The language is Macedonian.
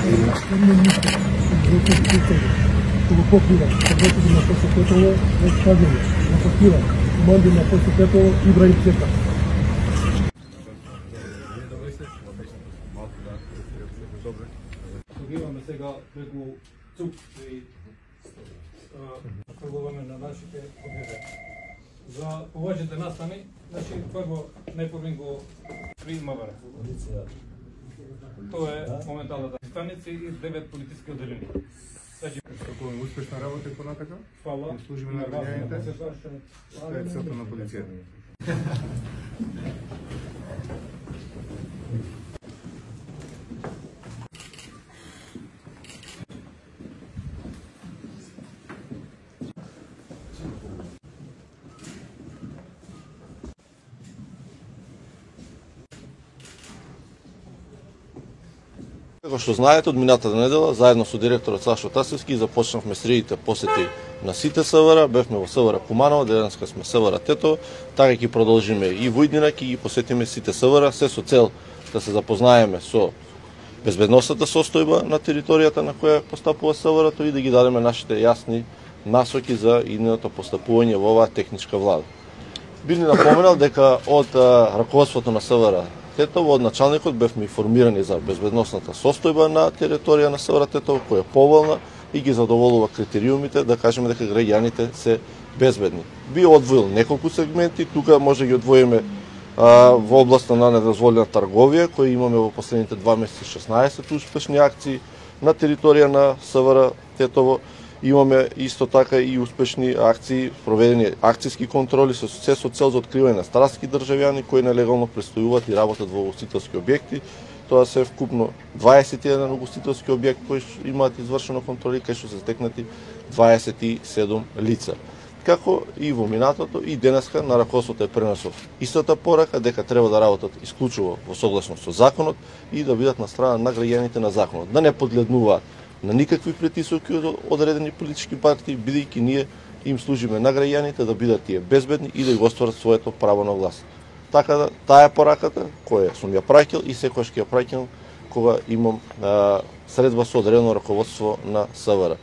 Го покрива, работите на посетитело от Шагени, на покрива, команди на посетитело Ибраим Цека. Имаме сега преку ЦУК и тргуваме на нашите победи. За поважните настани, значи прво најпрвин го при МВР. Тоа е моменталната станица и 9 политички одделени. Како успешна работа и понатака. Фала. Служиме на граѓаните. Тоа е целта на полицијата. Како што знаете, од минатата недела, заедно со директорот Сашо Тасевски, започнавме средите посети на сите СВР, бевме во СВР Куманово, денеска сме СВР Тетово, така ќе продолжиме и во иднина, ќе ги посетиме сите СВР, се со цел да се запознаеме со безбедносната состојба на територијата на која постапува СВР-то и да ги дадеме нашите јасни насоки за идниното постапување во оваа техничка влада. Би ни напоменал дека од раководството на СВР Тетово, од началникот бевме информирани за безбедносната состојба на територија на СВР Тетово, која е поволна и ги задоволува критериумите да кажеме дека граѓаните се безбедни. Би одвоил неколку сегменти, тука може да ги одвоиме во областа на недозволена трговија, која имаме во последните 2 месеци 16 успешни акции на територија на СВР Тетово. Имаме исто така и успешни акции, проведени акцијски контроли се со цел за откривање на странски државјани кои нелегално престојуваат и работат во угостителски објекти. Тоа се вкупно 21 угостителски објекти кои имаат извршено контроли, кај што се стекнати 27 лица. Како и во минатото и денеска на раководството е пренесов истата порака дека треба да работат исклучиво во согласност со законот и да бидат на страна на граѓаните на законот, да не подледнуваат на никакви притисоки од одредени политички партии, бидејќи ние им служиме на граѓаните да бидат тие безбедни и да го остварат своето право на глас. Така да, таа е пораката која сум ја праќал и секогаш ќе ја праќам кога имам средба со одредено раководство на СВР.